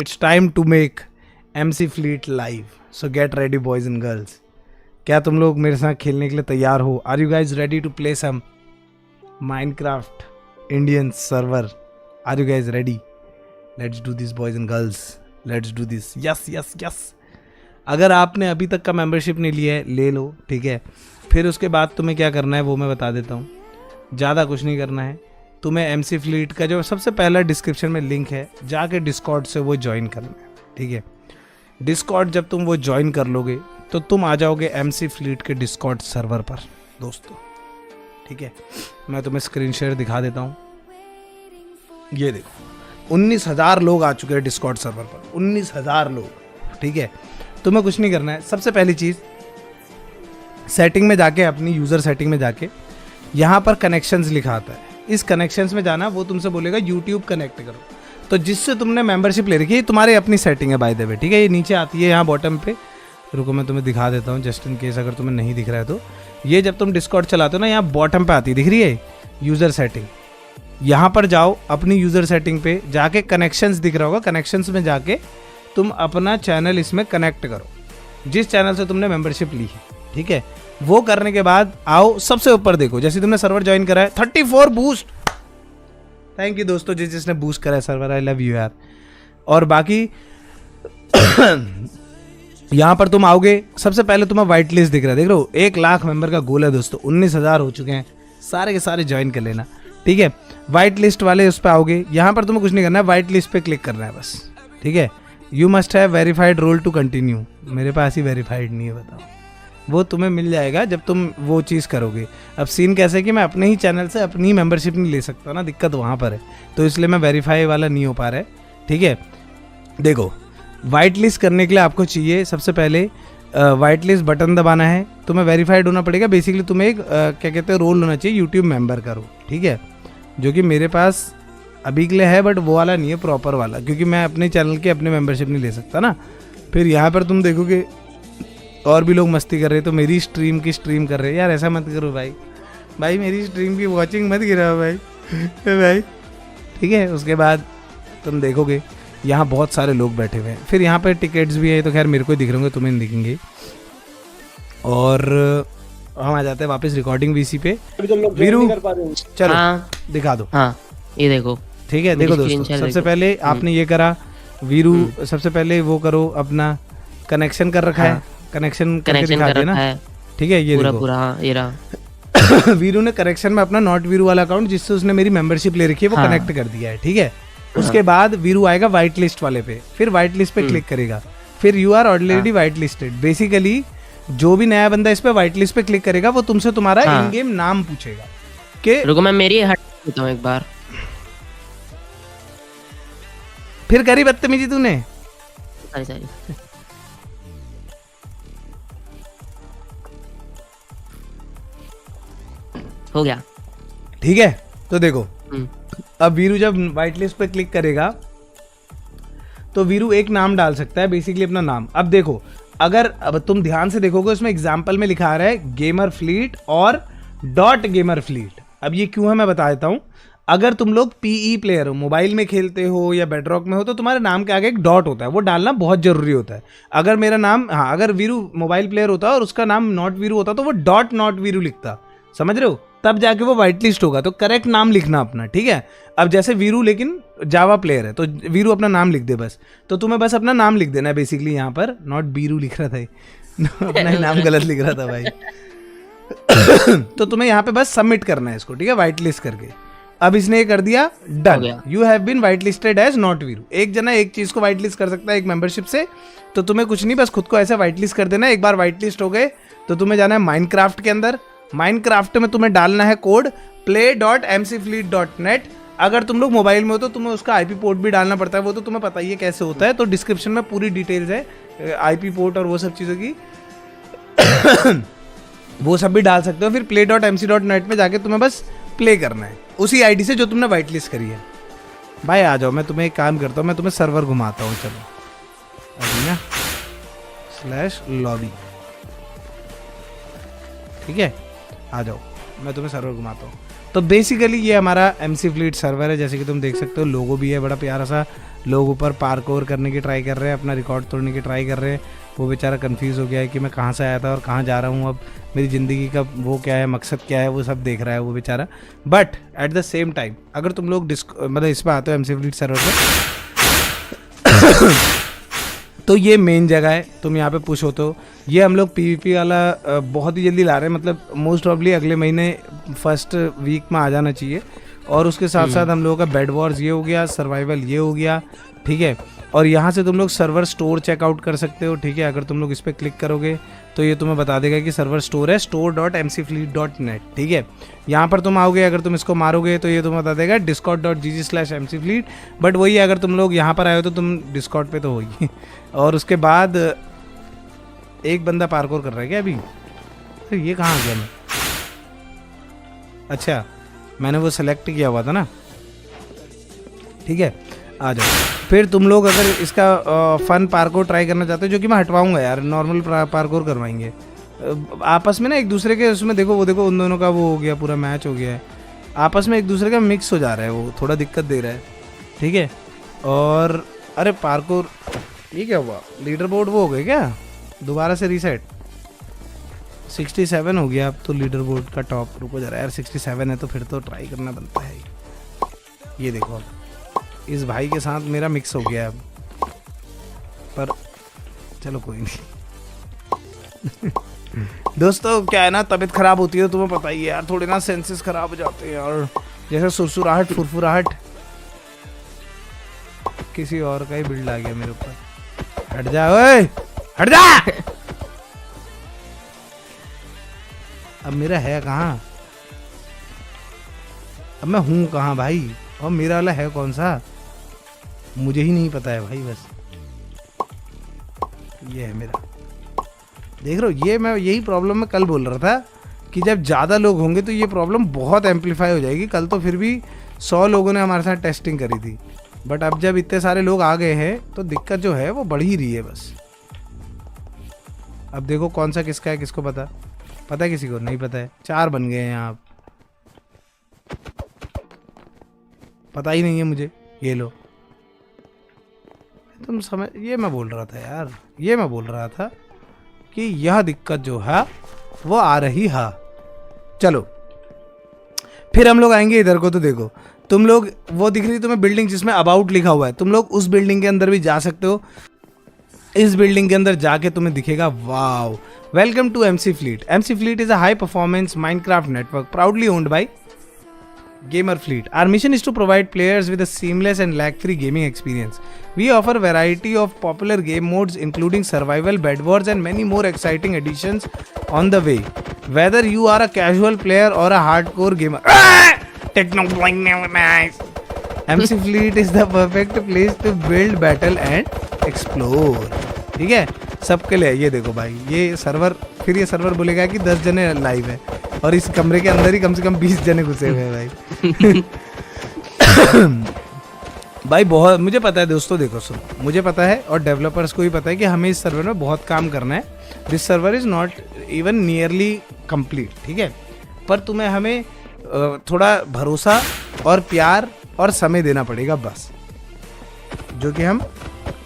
it's time to make MC Fleet live. So get ready boys and girls. क्या तुम लोग मेरे साथ खेलने के लिए तैयार हो? Are you guys ready to play some Minecraft Indian server? Are you guys ready? Let's do this boys and girls. Let's do this. Yes yes yes. अगर आपने अभी तक का मेंबरशिप नहीं लिया है ले लो, ठीक है. फिर उसके बाद तुम्हें क्या करना है वो मैं बता देता हूँ. ज़्यादा कुछ नहीं करना है. तुम्हें MC Fleet का जो सबसे पहला डिस्क्रिप्शन में लिंक है, जाके डिस्कॉर्ड से वो ज्वाइन करना है, ठीक है. डिस्कॉर्ड जब तुम वो ज्वाइन कर लोगे तो तुम आ जाओगे MC Fleet के डिस्कॉर्ड सर्वर पर दोस्तों, ठीक है. मैं तुम्हें स्क्रीन शेयर दिखा देता हूँ. ये देखो 19,000 लोग आ चुके हैं डिस्कॉर्ड सर्वर पर. 19,000 लोग, ठीक है. तुम्हें कुछ नहीं करना है. सबसे पहली चीज़ सेटिंग में जाके, अपनी यूज़र सेटिंग में जाके यहाँ पर कनेक्शंस लिखा आता है. इस कनेक्शंस में जाना, वो तुमसे बोलेगा यूट्यूब कनेक्ट करो. तो जिससे तुमने मेंबरशिप ले रखी है, तुम्हारी अपनी सेटिंग है बाय द वे, ठीक है. ये नीचे आती है यहाँ बॉटम पे. रुको मैं तुम्हें दिखा देता हूँ जस्ट इन केस अगर तुम्हें नहीं दिख रहा है तो. ये जब तुम डिस्कॉर्ड चलाते हो ना, यहाँ बॉटम पे आती है, दिख रही है यूज़र सेटिंग. यहाँ पर जाओ, अपनी यूज़र सेटिंग पे जाके कनेक्शंस दिख रहा होगा. कनेक्शंस में जाके तुम अपना चैनल इसमें कनेक्ट करो, जिस चैनल से तुमने मेंबरशिप ली है, ठीक है. वो करने के बाद आओ सबसे ऊपर देखो, जैसे तुमने सर्वर ज्वाइन करा है 34 बूस्ट. थैंक यू दोस्तों जिसने बूस्ट करा है सर्वर, आई लव यू यार. और बाकी यहाँ पर तुम आओगे, सबसे पहले तुम्हें वाइट लिस्ट दिख रहा है, देख रहे हो. 1 लाख मेंबर का गोल है दोस्तों. 19,000 हो चुके हैं, सारे के सारे ज्वाइन कर लेना, ठीक है. वाइट लिस्ट वाले उस पर आओगे. यहाँ पर तुम्हें कुछ नहीं करना है, वाइट लिस्ट पे क्लिक करना है बस, ठीक है. You must have verified role to continue. मेरे पास ही वेरीफाइड नहीं है, बताओ. वो तुम्हें मिल जाएगा जब तुम वो चीज़ करोगे. अब सीन कैसे है कि मैं अपने ही चैनल से अपनी ही मेंबरशिप नहीं ले सकता ना, दिक्कत वहाँ पर है. तो इसलिए मैं वेरीफाई वाला नहीं हो पा रहा है, ठीक है. देखो वाइट लिस्ट करने के लिए आपको चाहिए सबसे पहले वाइट लिस्ट बटन दबाना है. तुम्हें वेरीफाइड होना पड़ेगा. बेसिकली तुम्हें एक क्या कहते हैं रोल होना चाहिए यूट्यूब मेंबर का रोल, ठीक है. जो कि मेरे पास अभी के लिए है, बट वो वाला नहीं है, प्रॉपर वाला, क्योंकि मैं अपने चैनल की अपने मेंबरशिप नहीं ले सकता ना. फिर यहाँ पर तुम देखोगे और भी लोग मस्ती कर रहे हैं, तो मेरी स्ट्रीम की स्ट्रीम कर रहे हैं. यार ऐसा मत करो भाई, भाई मेरी स्ट्रीम की वॉचिंग मत गिराओ भाई भाई, ठीक है. उसके बाद तुम देखोगे यहाँ बहुत सारे लोग बैठे हुए हैं. फिर यहाँ पर टिकट्स भी है, तो खैर मेरे को दिख रहे होंगे, तुम्हें नहीं दिखेंगे. और हम आ जाते हैं वापस रिकॉर्डिंग वीसी पे. वीरू चलो दिखा दो. हाँ ये देखो, ठीक है. देखो दोस्तों, सबसे पहले आपने ये करा, वीरू सबसे पहले वो करो, अपना कनेक्शन कर रखा है. कनेक्शन करके दिखा दिया ना, ठीक है. ये पूरा देखो पूरा ये रहा. वीरू ने कनेक्शन में अपना नॉट वीरू वाला अकाउंट, जिससे उसने मेरी मेंबरशिप ले रखी है, वो कनेक्ट कर दिया है, ठीक है. उसके बाद वीरू आएगा व्हाइट लिस्ट वाले पे. फिर व्हाइट लिस्ट पे क्लिक करेगा. फिर you are already white listed. Basically जो भी नया बंदा इस पे व्हाइट लिस्ट पे क्लिक करेगा, वो तुमसे तुम्हारा इन गेम नाम पूछेगा कि रुको मैं मेरी हट देता हूं एक बार. फिर करी बदतमीजी तूने. सॉरी हो गया, ठीक है. तो देखो अब वीरू जब व्हाइट लिस्ट पे क्लिक करेगा तो वीरू एक नाम डाल सकता है, बेसिकली अपना नाम. अब देखो, अगर अब तुम ध्यान से देखोगे, उसमें एग्जाम्पल में लिखा आ रहा है गेमर फ्लीट और .gamerfleet. अब ये क्यों है मैं बता देता हूँ. अगर तुम लोग PE प्लेयर हो, मोबाइल में खेलते हो या बेडरॉक में हो, तो तुम्हारे नाम के आगे एक डॉट होता है, वो डालना बहुत जरूरी होता है. अगर मेरा नाम, हाँ, अगर वीरू मोबाइल प्लेयर होता और उसका नाम नॉट वीरू होता, तो वो .not वीरू लिखता, समझ रहे हो, तब जाके वो व्हाइट लिस्ट होगा. तो करेक्ट नाम लिखना अपना, ठीक है. अब जैसे वीरू लेकिन जावा प्लेयर है, तो वीरू अपना नाम लिख दे बस. तो तुम्हें बस अपना नाम लिख देना है. बेसिकली यहाँ पर नॉट बीरू लिख रहा था अपना ही नाम गलत लिख रहा था भाई. तो तुम्हें यहाँ पे बस सबमिट करना है इसको, ठीक है, व्हाइट लिस्ट करके. अब इसने ये कर दिया, done. You have been white listed as not Veeru. एक जना एक चीज को व्हाइट लिस्ट कर सकता है एक मेंबरशिप से. तो तुम्हें कुछ नहीं, बस खुद को ऐसे व्हाइट लिस्ट कर देना. एक बार व्हाइट लिस्ट हो गए तो तुम्हें जाना है माइनक्राफ्ट के अंदर. माइनक्राफ्ट में तुम्हें डालना है कोड play.mcfleet.net. अगर तुम लोग मोबाइल में हो तो तुम्हें उसका IP पोर्ट भी डालना पड़ता है, वो तो तुम्हें पता ही है कैसे होता है. तो डिस्क्रिप्शन में पूरी डिटेल्स है IP पोर्ट और वो सब चीज़ों की वो सब भी डाल सकते हो. फिर play.mc.net में जाके तुम्हें बस प्ले करना है उसी ID से जो तुमने व्हाइट लिस्ट करी है. भाई आ जाओ, मैं तुम्हें एक काम करता हूँ, मैं तुम्हें सर्वर घुमाता हूँ. चलो अभी ना /lobby, ठीक है, आ जाओ, मैं तुम्हें सर्वर घुमाता हूँ. तो बेसिकली ये हमारा MC Fleet सर्वर है. जैसे कि तुम देख सकते हो, लोगो भी है बड़ा प्यारा सा, लोग ऊपर पार्कोर करने की ट्राई कर रहे हैं, अपना रिकॉर्ड तोड़ने की ट्राई कर रहे हैं। वो बेचारा कंफ्यूज हो गया है कि मैं कहाँ से आया था और कहाँ जा रहा हूँ, अब मेरी ज़िंदगी का वो क्या है, मकसद क्या है, वो सब देख रहा है वो बेचारा। But at the same time अगर तुम लोग मतलब इस पर आते हो MC फ्लीट सर्वर पर तो ये मेन जगह है, तुम यहाँ पे पुश होते हो। ये हम लोग PvP वाला बहुत ही जल्दी ला रहे हैं, मतलब मोस्ट प्रॉब्ली अगले महीने फर्स्ट वीक में आ जाना चाहिए। और उसके साथ साथ हम लोगों का बेड वॉर्स ये हो गया, सर्वाइवल ये हो गया, ठीक है। और यहाँ से तुम लोग सर्वर स्टोर चेकआउट कर सकते हो, ठीक है। अगर तुम लोग इस पर क्लिक करोगे तो ये तुम्हें बता देगा कि सर्वर स्टोर है store.mcfleet.net, ठीक है। यहाँ पर तुम आओगे, अगर तुम इसको मारोगे तो ये तुम्हें बता देगा discord.gg/mcfleet। बट वही अगर तुम लोग यहाँ पर आए हो तो तुम डिस्कॉर्ड पे तो होगी। और उसके बाद एक बंदा पार्कोर कर रहा है क्या अभी? तो ये कहाँ आ गया मैं? अच्छा, मैंने वो सेलेक्ट किया हुआ था ना, ठीक है। आ जाओ। फिर तुम लोग अगर इसका फन पार्कोर ट्राई करना चाहते हो, जो कि मैं हटवाऊंगा यार, नॉर्मल पार्कोर करवाएंगे आपस में ना एक दूसरे के। उसमें देखो, वो देखो उन दोनों का वो हो गया, पूरा मैच हो गया है, आपस में एक दूसरे का मिक्स हो जा रहा है, वो थोड़ा दिक्कत दे रहा है, ठीक है। और अरे पार्कोर ये क्या हुआ? लीडर बोर्ड वो हो गए क्या दोबारा से रीसेट? 67 हो गया अब तो लीडर बोर्ड का टॉप। रुको जरा यार, 67 है तो फिर तो ट्राई करना बनता है। ये देखो अब इस भाई के साथ मेरा मिक्स हो गया अब, पर चलो कोई नहीं। दोस्तों क्या है ना, तबीयत खराब होती है तो तुम्हें पता ही है यार, थोड़े ना सेंसेस खराब हो जाते हैं, और जैसे सुरसुराहट फुरफुराहट। किसी और का ही बिल्ड आ गया मेरे ऊपर। हट जा ओए, हट जा। अब मेरा है कहाँ? अब मैं हूँ कहाँ भाई? और मेरा वाला है कौन सा? मुझे ही नहीं पता है भाई, बस ये है मेरा। देख रहे हो, ये मैं यही प्रॉब्लम मैं कल बोल रहा था कि जब ज़्यादा लोग होंगे तो ये प्रॉब्लम बहुत एम्पलीफाई हो जाएगी। कल तो फिर भी 100 लोगों ने हमारे साथ टेस्टिंग करी थी, बट अब जब इतने सारे लोग आ गए हैं तो दिक्कत जो है वो बढ़ ही रही है बस। अब देखो कौन सा किसका है, किसको पता है? किसी को नहीं पता है। 4 बन गए हैं आप, पता ही नहीं है मुझे। ये लो, तुम समझ, ये मैं बोल रहा था यार, ये मैं बोल रहा था कि यह दिक्कत जो है वो आ रही है। चलो फिर हम लोग आएंगे इधर को, तो देखो तुम लोग वो दिख रही तुम्हें बिल्डिंग जिसमें अबाउट लिखा हुआ है, तुम लोग उस बिल्डिंग के अंदर भी जा सकते हो। इस बिल्डिंग के अंदर जाके तुम्हें दिखेगा wow, welcome to MC fleet. MC fleet is a high performance Minecraft network proudly owned by Gamer Fleet. Our mission is to provide players with a seamless and lag-free gaming experience. We offer variety of popular game modes including survival, bed wars and many more exciting additions on the way. Whether you are a casual player or a hardcore gamer, MC Fleet is the perfect place to build, battle and explore. ठीक है, सबके लिए। ये देखो भाई, ये server, फिर ये सर्वर बोलेगा कि 10 जने लाइव है और इस कमरे के अंदर ही कम से कम 20 जने घुसे हुए हैं भाई। भाई बहुत मुझे पता है दोस्तों, देखो सुनो, मुझे पता है और डेवलपर्स को भी पता है कि हमें इस सर्वर में बहुत काम करना है। This server is not even nearly complete, ठीक है। पर तुम्हें हमें थोड़ा भरोसा और प्यार और समय देना पड़ेगा बस, जो कि हम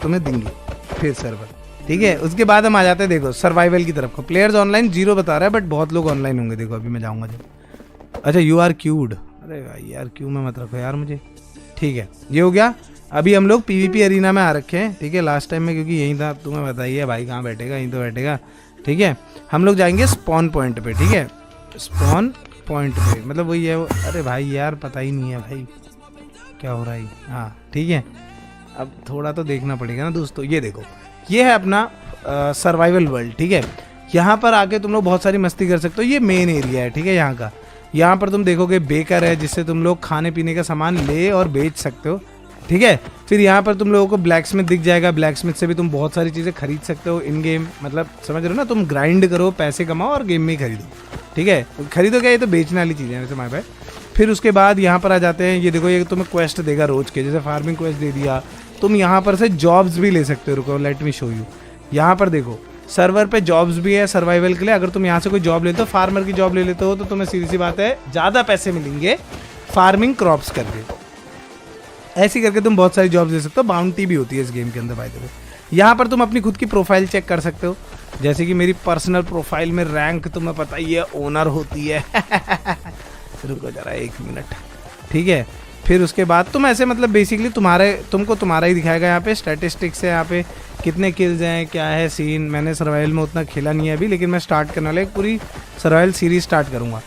तुम्हें देंगे फिर सर्वर, ठीक है। उसके बाद हम आ जाते हैं देखो सर्वाइवल की तरफ को। प्लेयर्स ऑनलाइन 0 बता रहा है, बट बहुत लोग ऑनलाइन होंगे। देखो अभी मैं जाऊंगा जब, अच्छा यू आर क्यूड, अरे भाई यार क्यू में मत रखो यार मुझे, ठीक है। ये हो गया। अभी हम लोग PvP अरीना में आ रखे हैं, ठीक है। लास्ट टाइम में क्योंकि यहीं था, तुम्हें बताइए भाई कहाँ बैठेगा, यहीं तो बैठेगा, ठीक है। हम लोग जाएंगे स्पॉन पॉइंट पे, ठीक है। स्पॉन पॉइंट पे मतलब वही है वो, अरे भाई यार पता ही नहीं है भाई क्या हो रहा है। हाँ ठीक है, अब थोड़ा तो देखना पड़ेगा ना दोस्तों। ये देखो, ये है अपना सर्वाइवल वर्ल्ड, ठीक है। यहाँ पर आके तुम लोग बहुत सारी मस्ती कर सकते हो। ये मेन एरिया है, ठीक है, यहाँ का। यहाँ पर तुम देखोगे बेकर है, जिससे तुम लोग खाने पीने का सामान ले और बेच सकते हो, ठीक है। फिर यहाँ पर तुम लोगों को ब्लैक स्मिथ दिख जाएगा, ब्लैक स्मिथ से भी तुम बहुत सारी चीज़ें खरीद सकते हो इन गेम, मतलब समझ रहे हो ना, तुम ग्राइंड करो, पैसे कमाओ और गेम में ही खरीदो, ठीक है। खरीदो क्या, ये तो बेचने वाली चीज़ें हैं वैसे माय भाई। फिर उसके बाद यहाँ पर आ जाते हैं, ये देखो ये तुम्हें क्वेस्ट देगा रोज के, जैसे फार्मिंग क्वेस्ट दे दिया। तुम यहाँ पर से जॉब्स भी ले सकते हो, रुको लेट मी शो यू। यहाँ पर देखो सर्वर पे जॉब्स भी है सर्वाइवल के लिए। अगर तुम यहाँ से कोई जॉब लेते हो, फार्मर की जॉब ले लेते हो, तो तुम्हें सीधी सी बात है ज़्यादा पैसे मिलेंगे फार्मिंग क्रॉप्स करके, ऐसी करके तुम बहुत सारी जॉब्स दे सकते हो, बाउंटी भी होती है इस गेम के अंदर बाय द वे। यहाँ पर तुम अपनी खुद की प्रोफाइल चेक कर सकते हो, जैसे कि मेरी पर्सनल प्रोफाइल में रैंक तुम्हें पता ही है ओनर होती है रुको जरा 1 मिनट, ठीक है। फिर उसके बाद तुम ऐसे मतलब बेसिकली तुमको तुम्हारा ही दिखाएगा यहाँ पे स्टैटिस्टिक्स है, यहाँ पे कितने किल्स हैं, क्या है सीन। मैंने सर्वाइवल में उतना खेला नहीं है अभी, लेकिन मैं स्टार्ट करने वाला एक पूरी सर्वाइवल सीरीज स्टार्ट करूँगा,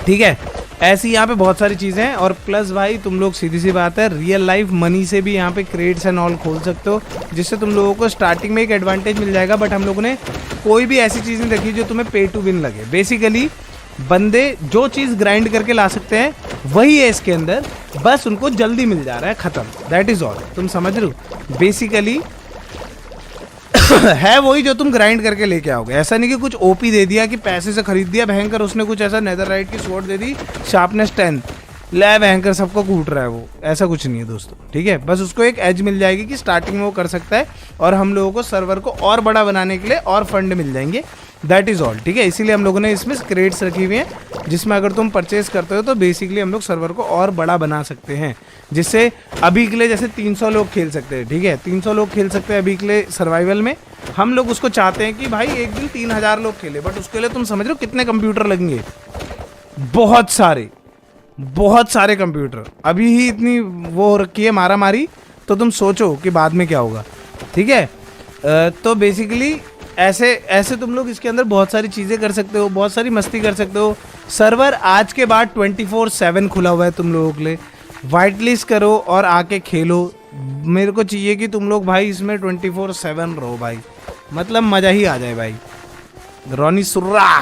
ठीक है। ऐसी यहाँ पे बहुत सारी चीज़ें हैं। और प्लस भाई तुम लोग सीधी सी बात है रियल लाइफ मनी से भी यहाँ पे क्रेड्स एंड ऑल खोल सकते हो, जिससे तुम लोगों को स्टार्टिंग में एक एडवांटेज मिल जाएगा। बट हम लोगों ने कोई भी ऐसी चीज़ नहीं रखी जो तुम्हें पे टू विन लगे। बेसिकली बंदे जो चीज़ ग्राइंड करके ला सकते हैं वही है इसके अंदर, बस उनको जल्दी मिल जा रहा है, ख़त्म, दैट इज़ ऑल। तुम समझ रहे हो, बेसिकली है वही जो तुम ग्राइंड करके लेके आओगे। ऐसा नहीं कि कुछ ओपी दे दिया कि पैसे से खरीद दिया भयंकर, उसने कुछ ऐसा नेदरराइट की स्वॉर्ड दे दी शार्पनेस 10 ले भयंकर सबको कूट रहा है वो, ऐसा कुछ नहीं है दोस्तों, ठीक है। बस उसको एक एज मिल जाएगी कि स्टार्टिंग में वो कर सकता है और हम लोगों को सर्वर को और बड़ा बनाने के लिए और फंड मिल जाएंगे, दैट इज़ ऑल, ठीक है। इसीलिए हम लोगों ने इसमें क्रेड्स रखी हुई हैं, जिसमें अगर तुम परचेज करते हो तो बेसिकली हम लोग सर्वर को और बड़ा बना सकते हैं, जिससे अभी के लिए जैसे 300 लोग खेल सकते हैं, ठीक है, 300 लोग खेल सकते हैं अभी के लिए सर्वाइवल में। हम लोग उसको चाहते हैं कि भाई एक दिन 3000 लोग खेले, बट उसके लिए तुम समझ रहे हो कितने कंप्यूटर लगेंगे, बहुत सारे कंप्यूटर। अभी ही इतनी वो हो रखी है मारा मारी, तो तुम सोचो कि बाद में क्या होगा, ठीक है। तो बेसिकली ऐसे तुम लोग इसके अंदर बहुत सारी चीज़ें कर सकते हो, बहुत सारी मस्ती कर सकते हो। सर्वर आज के बाद 24/7 खुला हुआ है तुम लोगों के लिए, वाइट लिस्ट करो और आके खेलो। मेरे को चाहिए कि तुम लोग भाई इसमें 24/7 रहो भाई, मतलब मज़ा ही आ जाए भाई, रोनी सुर्रा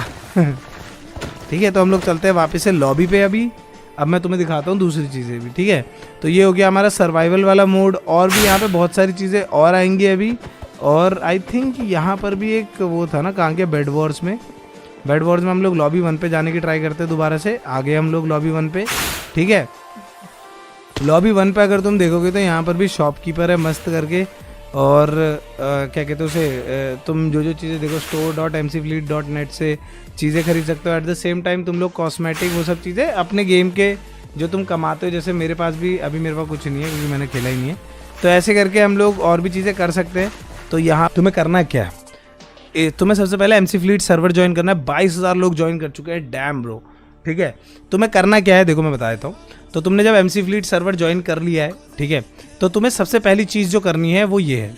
ठीक है। तो हम लोग चलते हैं वापस से लॉबी पे। अभी अब मैं तुम्हें दिखाता हूँ दूसरी चीज़ें भी, ठीक है। तो ये हो गया हमारा सर्वाइवल वाला मोड, और भी यहाँ पे बहुत सारी चीज़ें और आएंगी अभी। और आई थिंक यहाँ पर भी एक वो था ना, कहाँ के बेड वॉर्स में हम लोग लॉबी 1 पे जाने की ट्राई करते हैं दोबारा से। आगे हम लोग लॉबी 1 पे, ठीक है। लॉबी 1 पे अगर तुम देखोगे तो यहाँ पर भी शॉपकीपर है मस्त करके, और क्या कहते हैं उसे, तुम जो चीज़ें देखो store.mcfleet.net से चीज़ें खरीद सकते हो। एट द सेम टाइम तुम लोग कॉस्मेटिक वो सब चीज़ें अपने गेम के जो तुम कमाते हो, जैसे मेरे पास भी अभी मेरे पास कुछ नहीं है क्योंकि मैंने खेला ही नहीं है, तो ऐसे करके हम लोग और भी चीज़ें कर सकते हैं। तो यहाँ तुम्हें करना क्या है, तुम्हें सबसे पहले MC Fleet सर्वर ज्वाइन करना है। 22,000 लोग ज्वाइन कर चुके हैं, डैम ब्रो, ठीक है। तुम्हें करना क्या है देखो मैं बता देता हूँ। तो तुमने जब MC Fleet सर्वर ज्वाइन कर लिया है, ठीक है, तो तुम्हें सबसे पहली चीज़ जो करनी है वो ये है,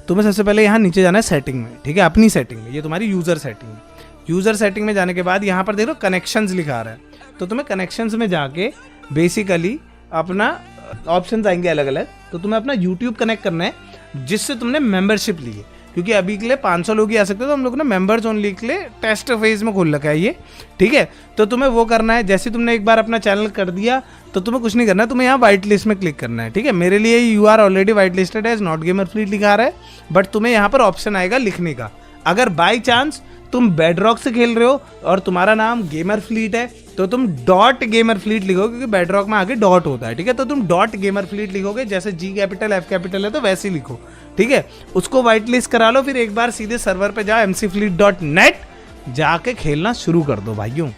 तुम्हें सबसे पहले यहाँ नीचे जाना है सेटिंग में, ठीक है, अपनी सेटिंग में, ये तुम्हारी यूज़र सेटिंग है। यूज़र सेटिंग में जाने के बाद यहाँ पर देखो कनेक्शंस लिखा रहा है, तो तुम्हें कनेक्शंस में जाके बेसिकली अपना ऑप्शंस आएंगे अलग अलग, तो तुम्हें अपना YouTube कनेक्ट करना है जिससे तुमने मेंबरशिप ली है, क्योंकि अभी के लिए 500 लोग ही आ सकते हैं, तो हम लोग ने मेंबर्स ओनली के लिए टेस्ट फेज में खोल रखा है ये, ठीक है। तो तुम्हें वो करना है, जैसे तुमने एक बार अपना चैनल कर दिया तो तुम्हें कुछ नहीं करना है, तुम्हें यहाँ व्हाइट लिस्ट में क्लिक करना है, ठीक है। मेरे लिए you are already white listed as not gamer fleet लिखा रहा है, बट तुम्हें यहाँ पर ऑप्शन आएगा लिखने का। अगर बाई चांस तुम बेडरॉक से खेल रहे हो और तुम्हारा नाम गेमर फ्लीट है, तो तुम .gamer fleet लिखोगे, क्योंकि बेडरॉक में आगे डॉट होता है, ठीक है। तो तुम .gamer fleet लिखोगे, जैसे G कैपिटल F कैपिटल है तो वैसे ही लिखो, ठीक है। उसको व्हाइट लिस्ट करा लो, फिर एक बार सीधे सर्वर पे जाओ mcfleet.net, जाके खेलना शुरू कर दो भाइयों।